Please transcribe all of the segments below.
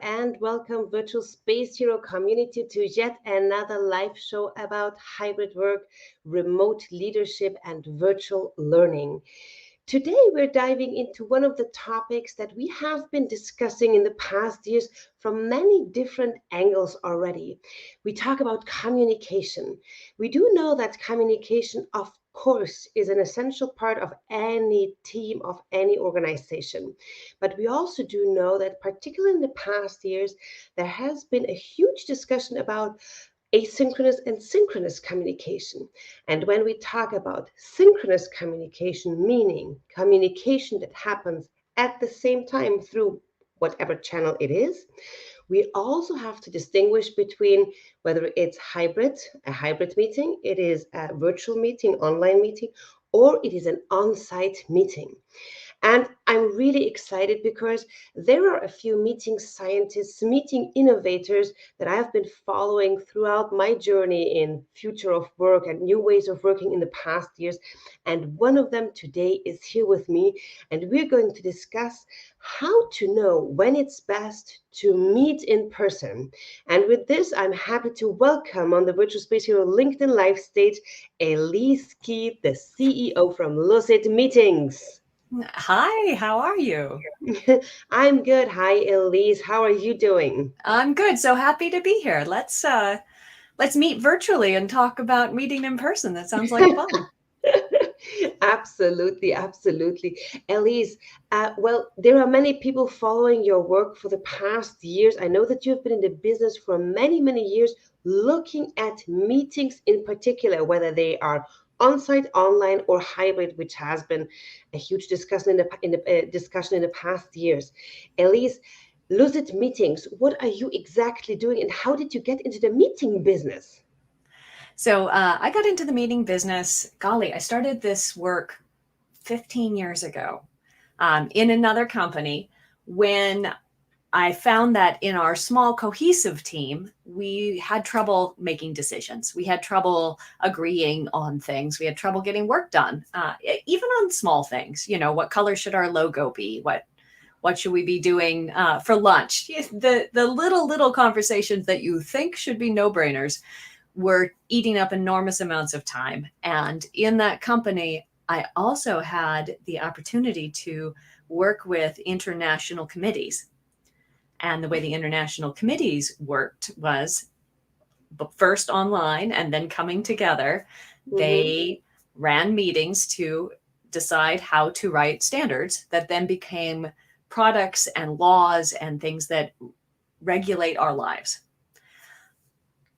and welcome, Virtual Space Hero community, to yet another live show about hybrid work, remote leadership, and virtual learning. Today, we're diving into one of the topics that we have been discussing in the past years from many different angles already. We talk about communication. We do know that communication, of course, is an essential part of any team, of any organization. But we also do know that, particularly in the past years, there has been a huge discussion about asynchronous and synchronous communication. And when we talk about synchronous communication, meaning communication that happens at the same time through whatever channel it is, we also have to distinguish between whether it's hybrid, a hybrid meeting, it is a virtual meeting, online meeting, or it is an on site meeting. And I'm really excited because there are a few meeting scientists, meeting innovators that I've been following throughout my journey in future of work and new ways of working in the past years. And one of them today is here with me. And we're going to discuss how to know when it's best to meet in person. And with this, I'm happy to welcome on the Virtual Space Hero LinkedIn Live stage, Elise Keith, the CEO from Lucid Meetings. Hi, how are you? I'm good. Hi, Elise. How are you doing? I'm good. So happy to be here. Let's meet virtually and talk about meeting in person. That sounds like fun. Absolutely, absolutely. Elise, well, there are many people following your work for the past years. I know that you've been in the business for many, many years, looking at meetings in particular, whether they are on-site, online, or hybrid, which has been a huge discussion in the past years. Elise, Lucid Meetings, what are you exactly doing, and how did you get into the meeting business? So I got into the meeting business. Golly, I started this work 15 years ago in another company when I found that in our small cohesive team, we had trouble making decisions. We had trouble agreeing on things. We had trouble getting work done, even on small things. You know, what color should our logo be? What should we be doing for lunch? The little conversations that you think should be no brainers were eating up enormous amounts of time. And in that company, I also had the opportunity to work with international committees. And the way the international committees worked was first online and then coming together. They ran meetings to decide how to write standards that then became products and laws and things that regulate our lives.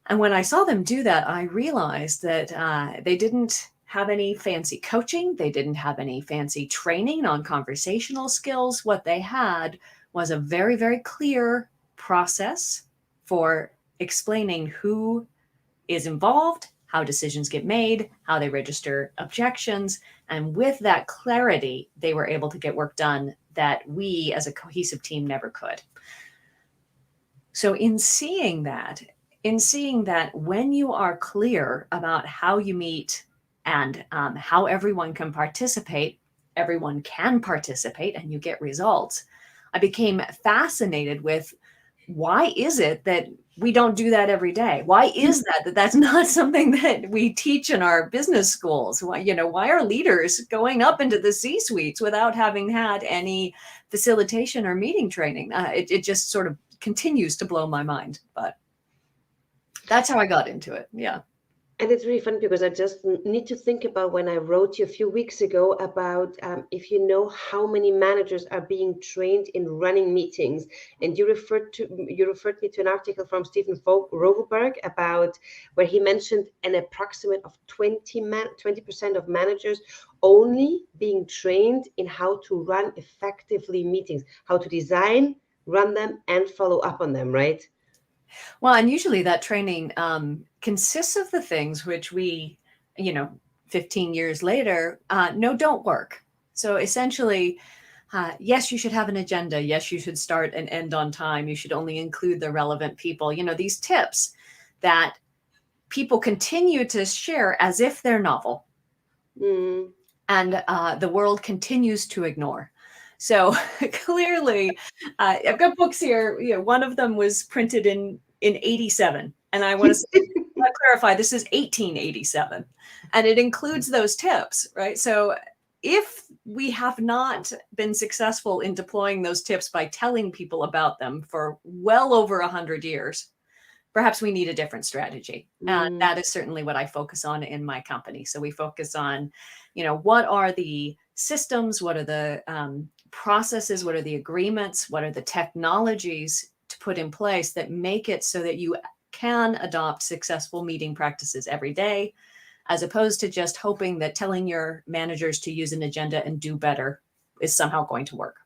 And when I saw them do that, I realized that they didn't have any fancy coaching. They didn't have any fancy training on conversational skills. What they had was a very, very clear process for explaining who is involved, how decisions get made, how they register objections. And with that clarity, they were able to get work done that we as a cohesive team never could. So in seeing that when you are clear about how you meet and how everyone can participate, and you get results, I became fascinated with why is it that we don't do that every day? Why is that that's not something that we teach in our business schools? Why are leaders going up into the C-suites without having had any facilitation or meeting training? It just sort of continues to blow my mind, but that's how I got into it. Yeah. And it's really fun because I just need to think about when I wrote you a few weeks ago about if you know how many managers are being trained in running meetings, and you referred me to an article from Stephen Rogelberg about where he mentioned an approximate of 20% of managers only being trained in how to run effectively meetings, how to design, run them, and follow up on them, right? Well, and usually that training consists of the things which we, 15 years later, know don't work. So essentially, yes, you should have an agenda. Yes, you should start and end on time. You should only include the relevant people. These tips that people continue to share as if they're novel. And the world continues to ignore. So clearly, I've got books here. One of them was printed in 87, and I want to clarify, this is 1887, and it includes those tips, right? So if we have not been successful in deploying those tips by telling people about them for well over 100 years, perhaps we need a different strategy. That is certainly what I focus on in my company. So we focus on, what are the systems, what are the processes, what are the agreements, what are the technologies to put in place that make it so that you can adopt successful meeting practices every day, as opposed to just hoping that telling your managers to use an agenda and do better is somehow going to work.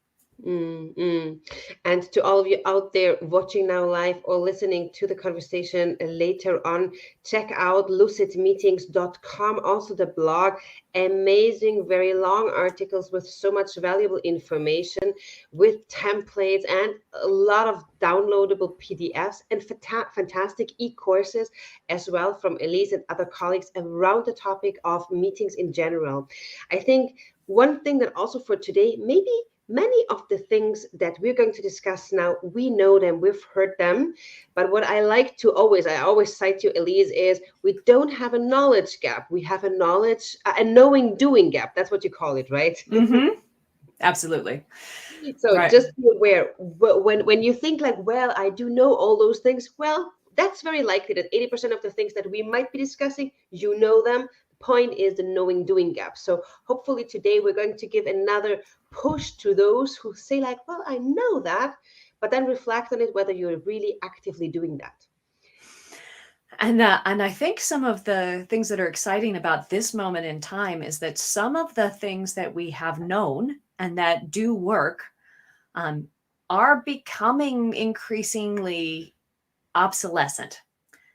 And to all of you out there watching now live or listening to the conversation later on, check out lucidmeetings.com, also the blog. Amazing, very long articles with so much valuable information, with templates and a lot of downloadable PDFs and fantastic e-courses as well from Elise and other colleagues around the topic of meetings in general. I think one thing that also for today, maybe many of the things that we're going to discuss now, we know them, we've heard them. But what I like to I always cite you, Elise, is we don't have a knowledge gap. We have a knowing doing gap. That's what you call it, right? Mm-hmm. Absolutely. So Right. just be aware when you think like, well, I do know all those things. Well, that's very likely that 80% of the things that we might be discussing, you know them. Point is the knowing doing gap. So hopefully today we're going to give another push to those who say like, well, I know that, but then reflect on it whether you're really actively doing that. And I think some of the things that are exciting about this moment in time is that some of the things that we have known and that do work are becoming increasingly obsolescent.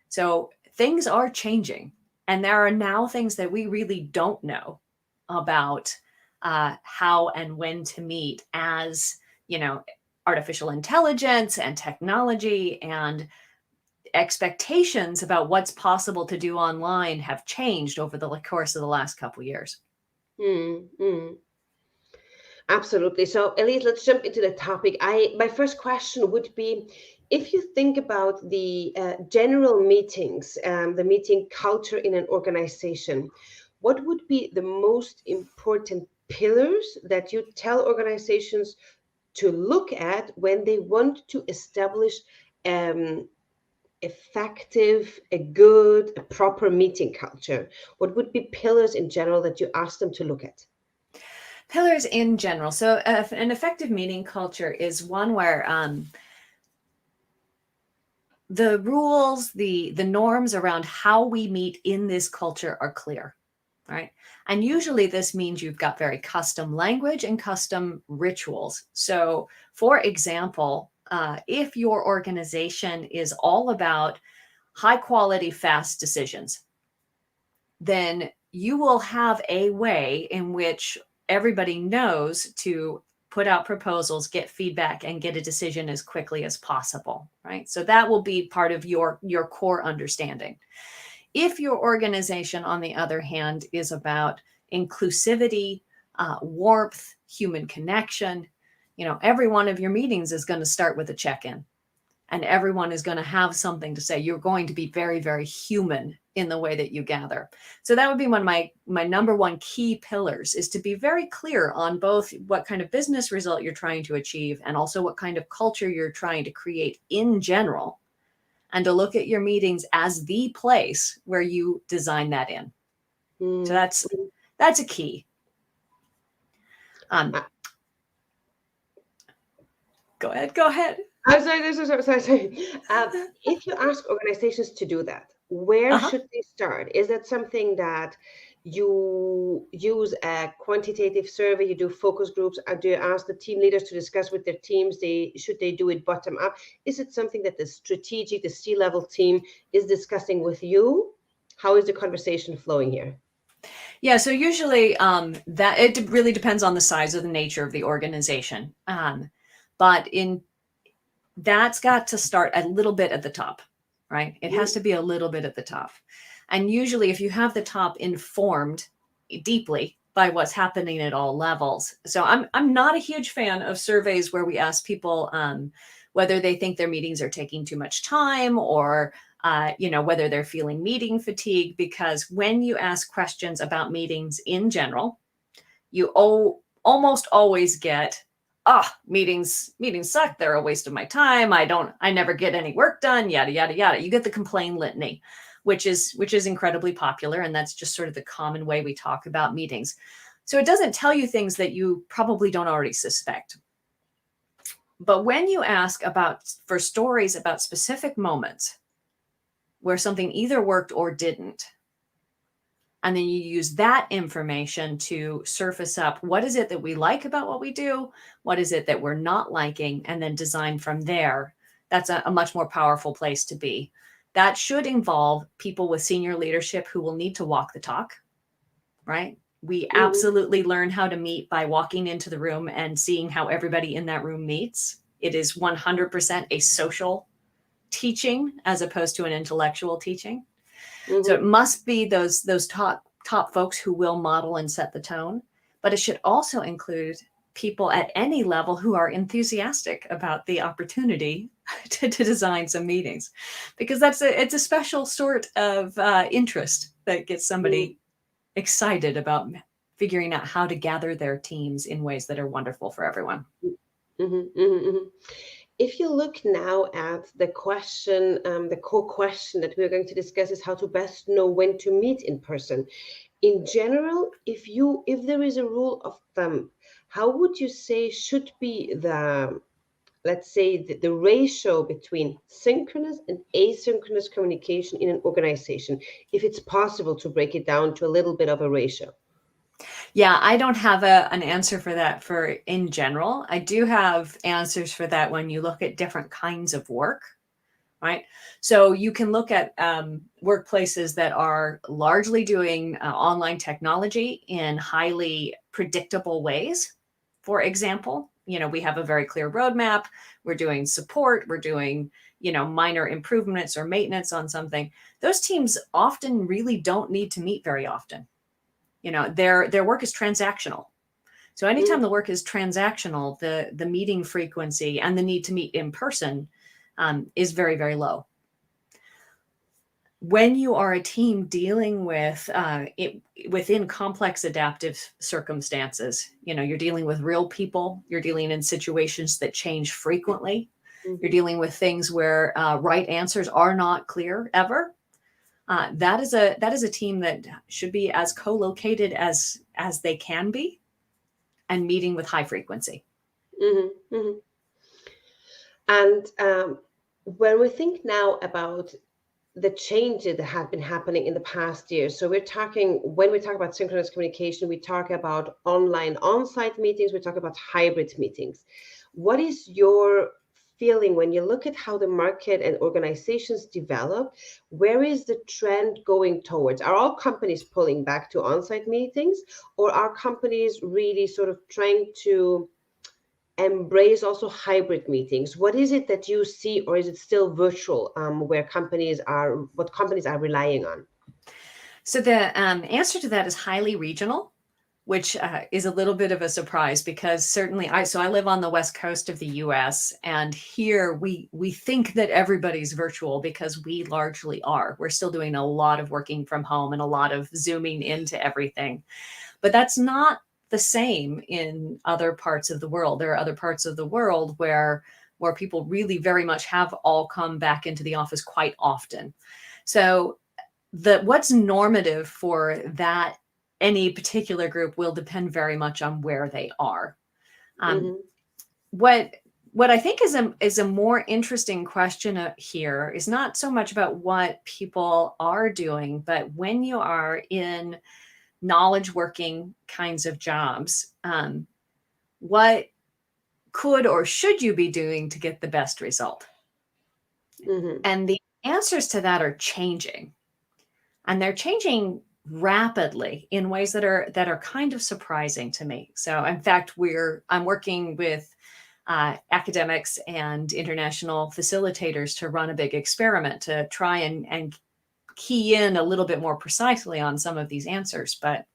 So things are changing, and there are now things that we really don't know about how and when to meet, as artificial intelligence and technology and expectations about what's possible to do online have changed over the course of the last couple of years. Absolutely. So, Elise, let's jump into the topic. My first question would be, if you think about the general meetings, the meeting culture in an organization, what would be the most important pillars that you tell organizations to look at when they want to establish effective, a good, a proper meeting culture? What would be pillars in general that you ask them to look at? Pillars in general. So an effective meeting culture is one where the rules, the norms around how we meet in this culture are clear, right? And usually this means you've got very custom language and custom rituals. So for example, if your organization is all about high quality, fast decisions, then you will have a way in which everybody knows to put out proposals, get feedback, and get a decision as quickly as possible, right? So that will be part of your core understanding. If your organization, on the other hand, is about inclusivity, warmth, human connection, every one of your meetings is going to start with a check-in. And everyone is going to have something to say. You're going to be very, very human in the way that you gather. So that would be one of my number one key pillars, is to be very clear on both what kind of business result you're trying to achieve and also what kind of culture you're trying to create in general, and to look at your meetings as the place where you design that in. So that's a key. Go ahead. I'm sorry. If you ask organizations to do that, where should they start? Is that something that you use a quantitative survey, you do focus groups, or do you ask the team leaders to discuss with their teams? Should they do it bottom up? Is it something that the C-level team is discussing with you? How is the conversation flowing here? Yeah, so usually that it really depends on the size or the nature of the organization. But that's got to start a little bit at the top, right? It has to be a little bit at the top. And usually if you have the top informed deeply by what's happening at all levels. So I'm not a huge fan of surveys where we ask people whether they think their meetings are taking too much time, or whether they're feeling meeting fatigue, because when you ask questions about meetings in general, you almost always get, meetings suck, they're a waste of my time, I never get any work done, yada yada yada. You get the complaint litany, which is incredibly popular, and that's just sort of the common way we talk about meetings. So it doesn't tell you things that you probably don't already suspect. But when you ask for stories about specific moments where something either worked or didn't, and then you use that information to surface up what is it that we like about what we do, what is it that we're not liking, and then design from there. That's a much more powerful place to be. That should involve people with senior leadership who will need to walk the talk, right? We absolutely learn how to meet by walking into the room and seeing how everybody in that room meets. It is 100% a social teaching as opposed to an intellectual teaching. So it must be those top folks who will model and set the tone, but it should also include people at any level who are enthusiastic about the opportunity to design some meetings, because it's a special sort of interest that gets somebody excited about figuring out how to gather their teams in ways that are wonderful for everyone. If you look now at the question, the core question that we're going to discuss is how to best know when to meet in person. In general, if there is a rule of thumb, how would you say should be let's say the ratio between synchronous and asynchronous communication in an organization, if it's possible to break it down to a little bit of a ratio? Yeah, I don't have an answer for that in general. I do have answers for that when you look at different kinds of work, right? So you can look at workplaces that are largely doing online technology in highly predictable ways. For example, we have a very clear roadmap. We're doing support. We're doing, minor improvements or maintenance on something. Those teams often really don't need to meet very often. Their work is transactional. So anytime the work is transactional, the meeting frequency and the need to meet in person is very, very low. When you are a team dealing with within complex adaptive circumstances, you're dealing with real people, you're dealing in situations that change frequently, you're dealing with things where right answers are not clear ever. That is a team that should be as co-located as they can be, and meeting with high frequency. And when we think now about the changes that have been happening in the past year, so when we talk about synchronous communication, we talk about online on-site meetings, we talk about hybrid meetings. What is your feeling when you look at how the market and organizations develop? Where is the trend going towards? Are all companies pulling back to on-site meetings, or are companies really sort of trying to embrace also hybrid meetings? What is it that you see, or is it still virtual, what companies are relying on? So the answer to that is highly regional, which is a little bit of a surprise, because certainly I live on the West Coast of the US, and here we think that everybody's virtual because we largely are. We're still doing a lot of working from home and a lot of zooming into everything. But that's not the same in other parts of the world. There are other parts of the world where people really very much have all come back into the office quite often. So what's normative for that any particular group will depend very much on where they are. What I think is a more interesting question here is not so much about what people are doing, but when you are in knowledge working kinds of jobs, what could or should you be doing to get the best result? And the answers to that are changing, and they're changing rapidly in ways that are kind of surprising to me. So in fact, I'm working with academics and international facilitators to run a big experiment to try and key in a little bit more precisely on some of these answers. But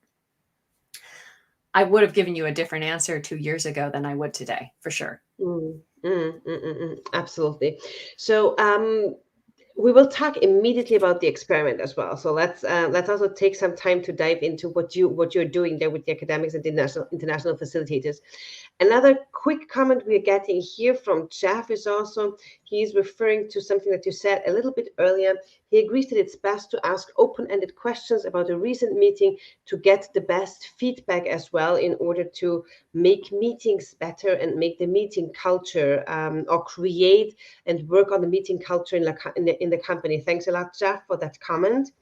I would have given you a different answer 2 years ago than I would today, for sure. Absolutely. So we will talk immediately about the experiment as well. So let's also take some time to dive into what you're doing there with the academics and the international facilitators. Another quick comment we're getting here from Jeff is also, he's referring to something that you said a little bit earlier. He agrees that it's best to ask open-ended questions about a recent meeting to get the best feedback as well, in order to make meetings better and make the meeting culture, or create and work on the meeting culture in the company. Thanks a lot, Jeff, for that comment.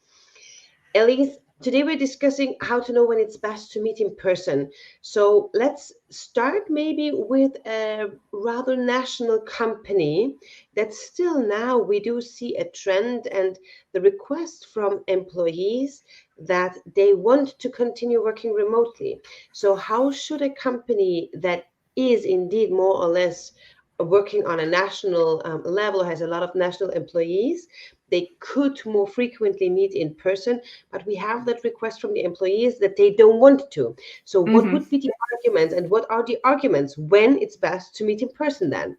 Elise, today we're discussing how to know when it's best to meet in person. So let's start maybe with a rather national company that still now we do see a trend and the request from employees that they want to continue working remotely. So how should a company that is indeed more or less working on a national level, has a lot of national employees, they could more frequently meet in person, but we have that request from the employees that they don't want to. So what Mm-hmm. would be the arguments, and what are the arguments when it's best to meet in person then?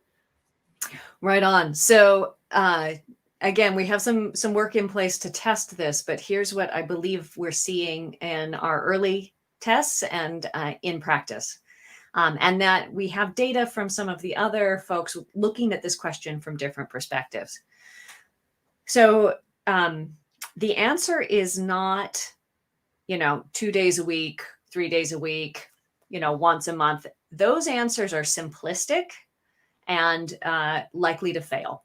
Right on. So again, we have some work in place to test this, but here's what I believe we're seeing in our early tests and in practice. And that we have data from some of the other folks looking at this question from different perspectives. So the answer is not, 2 days a week, 3 days a week, once a month. Those answers are simplistic and likely to fail,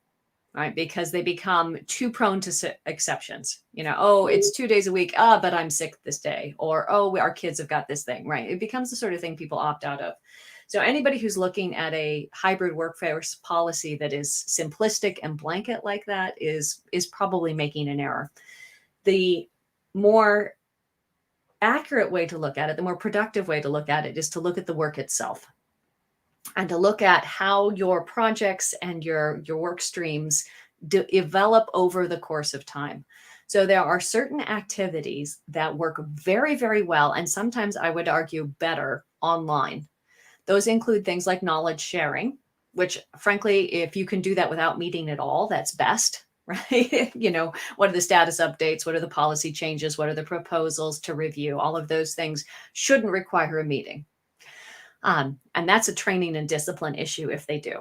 right? Because they become too prone to exceptions. Oh, it's 2 days a week, but I'm sick this day. Or, oh, our kids have got this thing, right? It becomes the sort of thing people opt out of. So anybody who's looking at a hybrid workforce policy that is simplistic and blanket like that is probably making an error. The more accurate way to look at it, the more productive way to look at it, is to look at the work itself and to look at how your projects and your work streams develop over the course of time. So there are certain activities that work very, very well, and sometimes I would argue better online. Those include things like knowledge sharing, which frankly, if you can do that without meeting at all, that's best, right? What are the status updates? What are the policy changes? What are the proposals to review? All of those things shouldn't require a meeting. And that's a training and discipline issue if they do.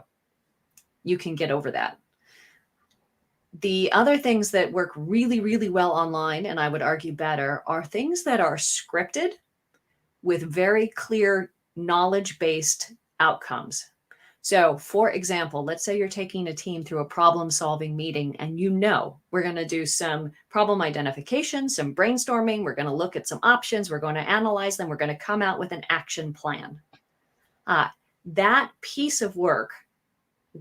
You can get over that. The other things that work really, really well online, and I would argue better, are things that are scripted with very clear knowledge-based outcomes. So, for example, let's say you're taking a team through a problem-solving meeting and we're going to do some problem identification, some brainstorming, we're going to look at some options, we're going to analyze them, we're going to come out with an action plan. That piece of work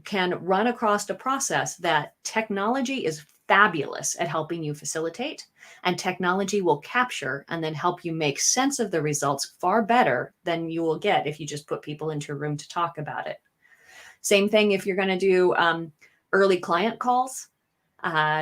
can run across a process that technology is fabulous at helping you facilitate, and technology will capture and then help you make sense of the results far better than you will get if you just put people into a room to talk about it. Same thing if you're going to do early client calls,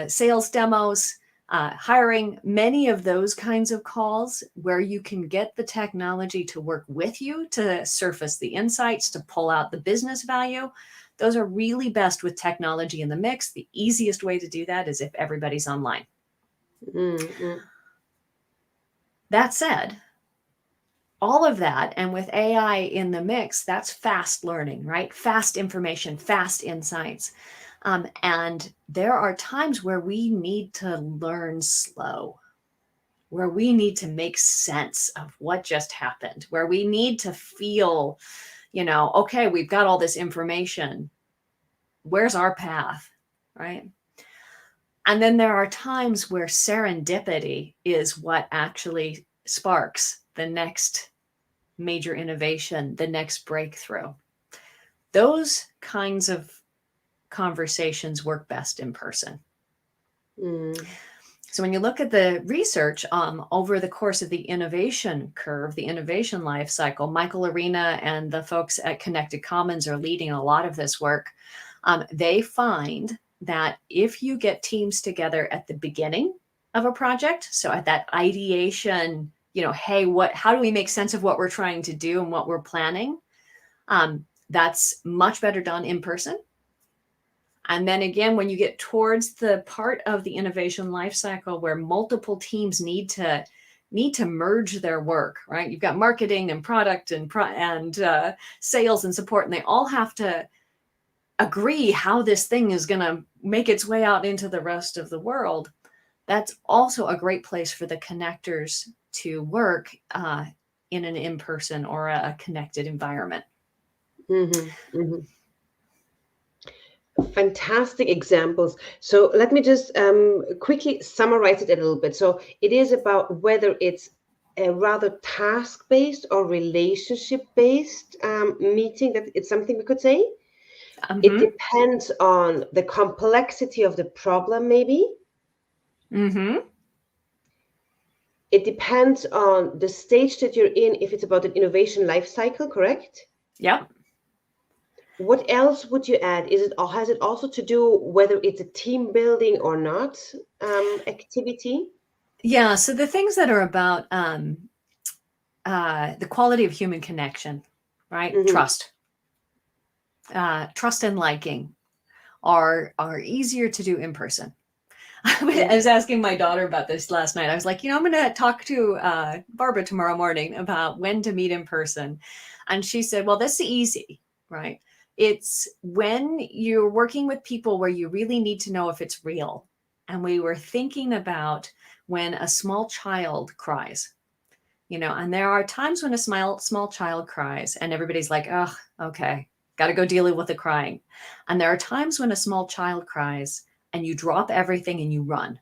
sales demos, hiring, many of those kinds of calls where you can get the technology to work with you to surface the insights, to pull out the business value. Those are really best with technology in the mix. The easiest way to do that is if everybody's online. Mm-hmm. That said, all of that, and with AI in the mix, that's fast learning, right? Fast information, fast insights. And there are times where we need to learn slow, where we need to make sense of what just happened, where we need to feel, okay, we've got all this information. Where's our path, right? And then there are times where serendipity is what actually sparks the next major innovation, the next breakthrough. Those kinds of conversations work best in person. So when you look at the research over the course of the innovation curve, the innovation life cycle, Michael Arena and the folks at Connected Commons are leading a lot of this work. They find that if you get teams together at the beginning of a project, so at that ideation hey, how do we make sense of what we're trying to do and what we're planning? That's much better done in person. And then again, when you get towards the part of the innovation lifecycle where multiple teams need to merge their work, right? You've got marketing and product and sales and support, and they all have to agree how this thing is going to make its way out into the rest of the world. That's also a great place for the connectors to work in an in-person or a connected environment. Mm-hmm. Mm-hmm. Fantastic examples. So let me just quickly summarize it a little bit. So it is about whether it's a rather task-based or relationship-based meeting. That it's something we could say. It depends on the complexity of the problem, maybe. Mm-hmm. It depends on the stage that you're in, if it's about an innovation life cycle, correct? Yep. What else would you add? Has it also to do whether it's a team building or not activity? Yeah. So the things that are about the quality of human connection, right? Mm-hmm. Trust and liking are easier to do in person. I Mm-hmm. was asking my daughter about this last night. I was like, I'm going to talk to Barbara tomorrow morning about when to meet in person. And she said, well, that's easy, right? It's when you're working with people where you really need to know if it's real. And we were thinking about when a small child cries, and there are times when a small child cries and everybody's like, oh, okay, got to go deal with the crying. And there are times when a small child cries and you drop everything and you run.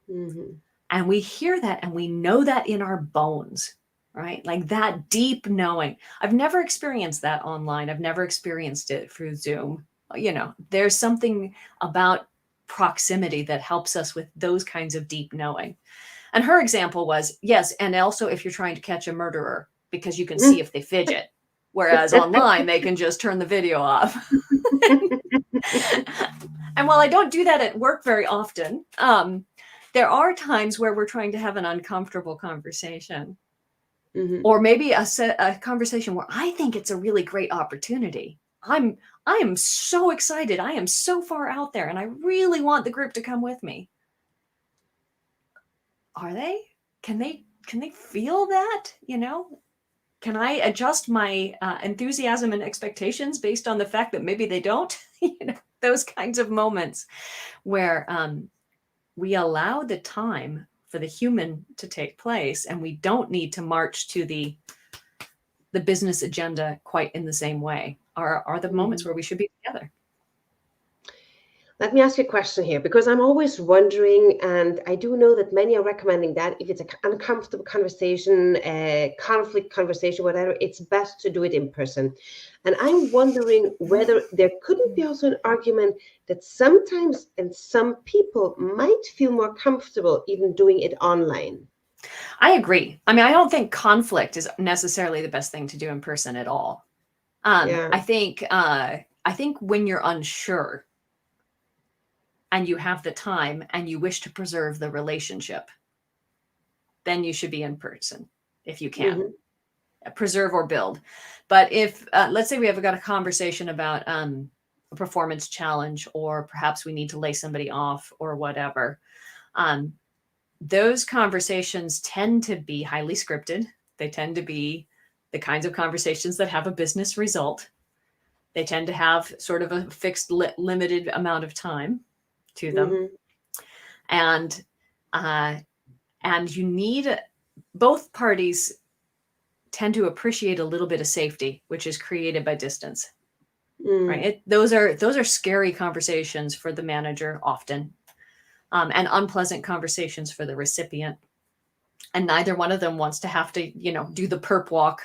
Mm-hmm. And we hear that and we know that in our bones, right? Like that deep knowing. I've never experienced that online. I've never experienced it through Zoom. There's something about proximity that helps us with those kinds of deep knowing. And her example was, yes, and also if you're trying to catch a murderer, because you can see if they fidget. Whereas online, they can just turn the video off. And while I don't do that at work very often, there are times where we're trying to have an uncomfortable conversation. Mm-hmm. Or maybe a conversation where I think it's a really great opportunity. I am so excited. I am so far out there and I really want the group to come with me. Are they? Can they feel that? Can I adjust my enthusiasm and expectations based on the fact that maybe they don't? Those kinds of moments where we allow the time for the human to take place and we don't need to march to the business agenda quite in the same way are the moments where we should be together. Let me ask you a question here, because I'm always wondering, and I do know that many are recommending that if it's an uncomfortable conversation, a conflict conversation, whatever, it's best to do it in person. And I'm wondering whether there couldn't be also an argument that sometimes and some people might feel more comfortable even doing it online. I agree. I mean, I don't think conflict is necessarily the best thing to do in person at all. Yeah. I think when you're unsure and you have the time and you wish to preserve the relationship, then you should be in person if you can. Preserve or build. But if let's say we have got a conversation about a performance challenge, or perhaps we need to lay somebody off or whatever, those conversations tend to be highly scripted. They tend to be the kinds of conversations that have a business result. They tend to have sort of a fixed limited amount of time to them. And you need, both parties tend to appreciate a little bit of safety, which is created by distance. Right? Those are scary conversations for the manager often, and unpleasant conversations for the recipient. And neither one of them wants to have to, do the perp walk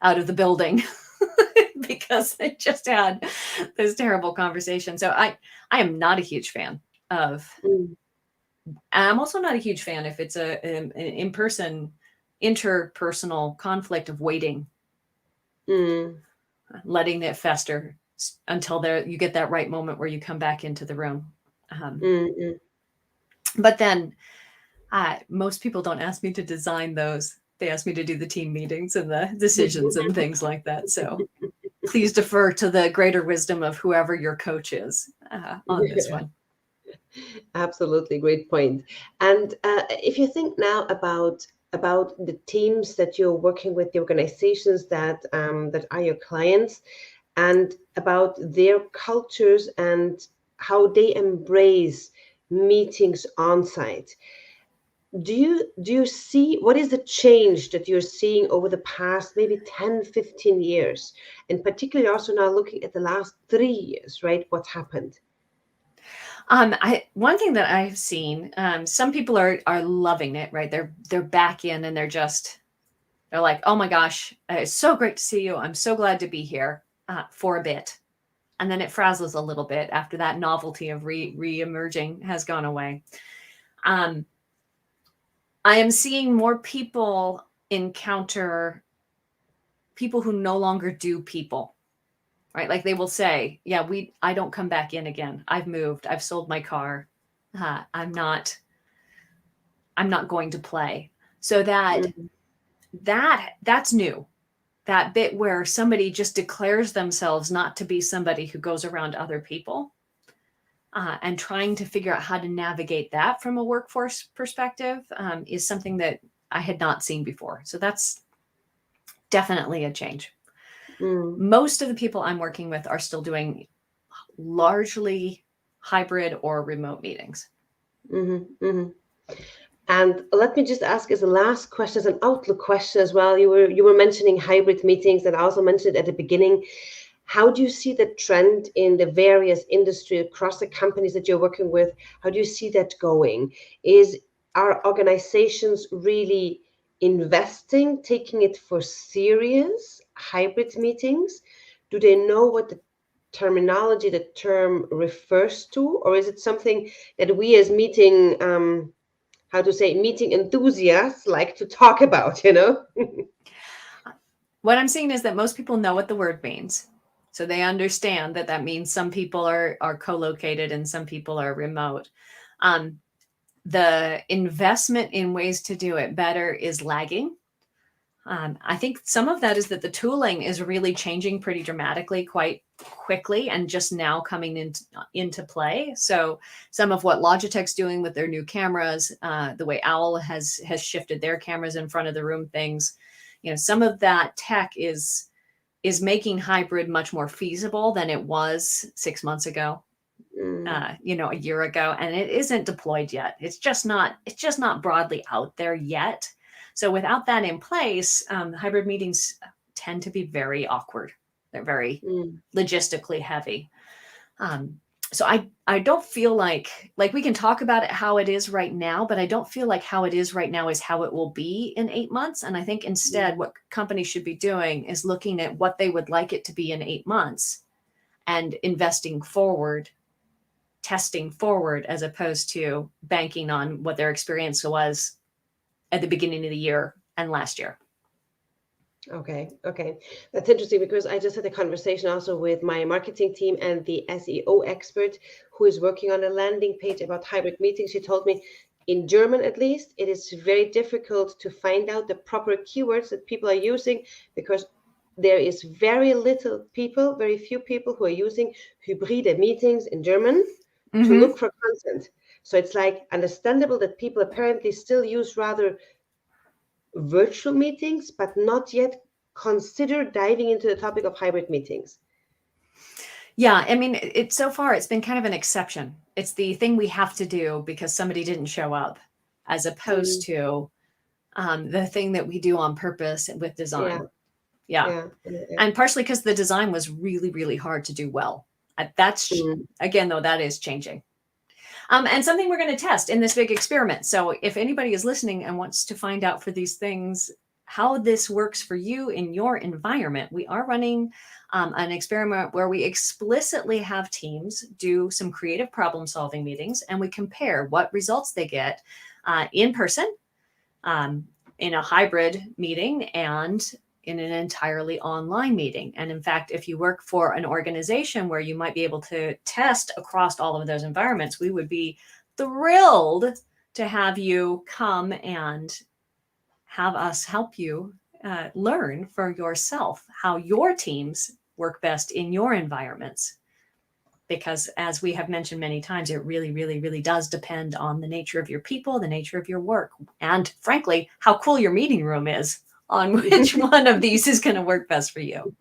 out of the building because they just had this terrible conversation. So I am not a huge fan of, and I'm also not a huge fan if it's an in-person, interpersonal conflict of waiting, letting it fester until you get that right moment where you come back into the room. But then most people don't ask me to design those They ask me to do the team meetings and the decisions and things like that. So please defer to the greater wisdom of whoever your coach is on this one. Absolutely, great point. And if you think now about the teams that you're working with, the organizations that are your clients, and about their cultures and how they embrace meetings on site. Do you see what is the change that you're seeing over the past maybe 10, 15 years? And particularly also now looking at the last 3 years, right? What's happened? One thing that I've seen, some people are loving it, right? They're back in and they're like, oh my gosh, it's so great to see you. I'm so glad to be here for a bit. And then it frazzles a little bit after that novelty of re-emerging has gone away. I am seeing more people encounter people who no longer do people, right? Like they will say, yeah, I don't come back in again. I've moved. I've sold my car. I'm not going to play. So that's new. That bit where somebody just declares themselves not to be somebody who goes around other people, and trying to figure out how to navigate that from a workforce perspective is something that I had not seen before. So that's definitely a change. Mm. Most of the people I'm working with are still doing largely hybrid or remote meetings. Mm-hmm, mm-hmm. And let me just ask as a last question, as an outlook question as well. You were mentioning hybrid meetings, and I also mentioned it at the beginning. How do you see the trend in the various industry across the companies that you're working with? How do you see that going? Are organizations really investing, taking it for serious, hybrid meetings? Do they know what the terminology, the term refers to? Or is it something that we as meeting enthusiasts like to talk about? What I'm seeing is that most people know what the word means. So they understand that means some people are co-located and some people are remote. The investment in ways to do it better is lagging. I think some of that is that the tooling is really changing pretty dramatically, quite quickly, and just now coming into play. So some of what Logitech's doing with their new cameras, the way Owl has shifted their cameras in front of the room things, some of that tech is making hybrid much more feasible than it was 6 months ago, a year ago, and it isn't deployed yet. It's just not broadly out there yet. So without that in place, hybrid meetings tend to be very awkward. They're very logistically heavy. So I don't feel like we can talk about it how it is right now, but I don't feel like how it is right now is how it will be in 8 months. And I think instead what companies should be doing is looking at what they would like it to be in 8 months and investing forward, testing forward, as opposed to banking on what their experience was at the beginning of the year and last year. Okay. That's interesting because I just had a conversation also with my marketing team and the SEO expert who is working on a landing page about hybrid meetings. She told me in German, at least, it is very difficult to find out the proper keywords that people are using because there is very few people who are using hybride meetings in German to look for content. So it's like understandable that people apparently still use rather virtual meetings, but not yet consider diving into the topic of hybrid meetings. Yeah, I mean, so far it's been kind of an exception. It's the thing we have to do because somebody didn't show up, as opposed to the thing that we do on purpose with design. Yeah. And partially because the design was really, really hard to do well. That's again, though, that is changing. And something we're going to test in this big experiment. So if anybody is listening and wants to find out for these things, how this works for you in your environment, we are running an experiment where we explicitly have teams do some creative problem solving meetings, and we compare what results they get in person, in a hybrid meeting, and in an entirely online meeting. And in fact, if you work for an organization where you might be able to test across all of those environments, we would be thrilled to have you come and have us help you learn for yourself how your teams work best in your environments. Because as we have mentioned many times, it really, really, really does depend on the nature of your people, the nature of your work, and frankly, how cool your meeting room is on which one of these is going to work best for you.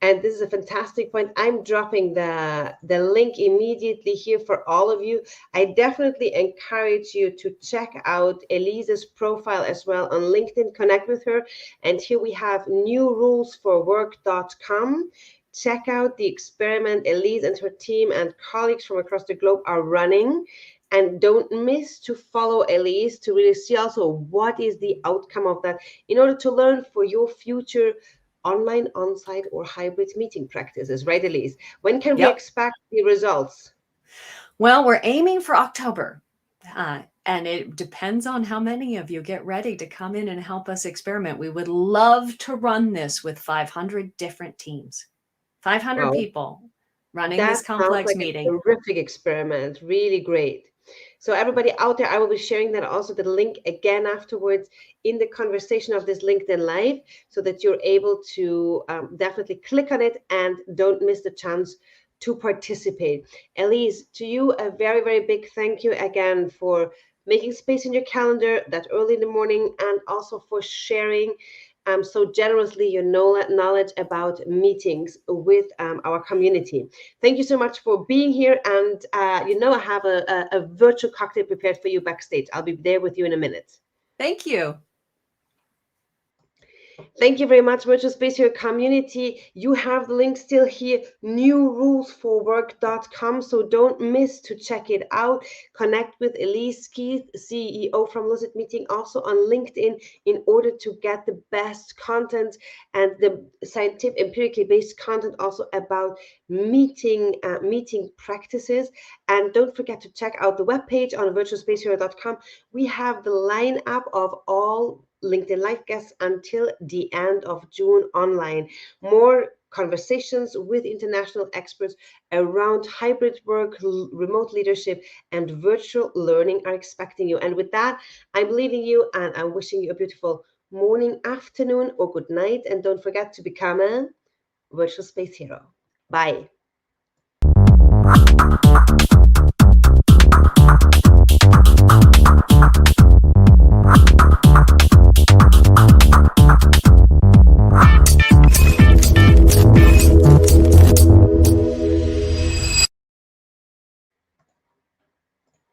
And this is a fantastic point. I'm dropping the link immediately here for all of you. I definitely encourage you to check out Elise's profile as well on LinkedIn, connect with her. And here we have newrulesforwork.com. Check out the experiment Elise and her team and colleagues from across the globe are running. And don't miss to follow Elise to really see also what is the outcome of that in order to learn for your future online, on-site, or hybrid meeting practices, right, Elise? When can we expect the results? Well, we're aiming for October, and it depends on how many of you get ready to come in and help us experiment. We would love to run this with 500 different teams, 500 people running this complex meeting. A terrific experiment, really great. So everybody out there, I will be sharing that also the link again afterwards in the conversation of this LinkedIn Live so that you're able to definitely click on it and don't miss the chance to participate. Elise, to you, a very, very big thank you again for making space in your calendar that early in the morning and also for sharing so generously your knowledge about meetings with our community. Thank you so much for being here. And I have a virtual cocktail prepared for you backstage. I'll be there with you in a minute. Thank you. Thank you very much, Virtual Space Hero community. You have the link still here, newrulesforwork.com. So don't miss to check it out. Connect with Elise Keith, CEO from Lucid Meeting, also on LinkedIn in order to get the best content and the scientific, empirically based content also about meeting practices. And don't forget to check out the webpage on virtualspacehero.com. We have the lineup of all LinkedIn Live guests until the end of June online. More conversations with international experts around hybrid work, remote leadership, and virtual learning are expecting you. And with that, I'm leaving you and I'm wishing you a beautiful morning, afternoon, or good night. And don't forget to become a virtual space hero. Bye.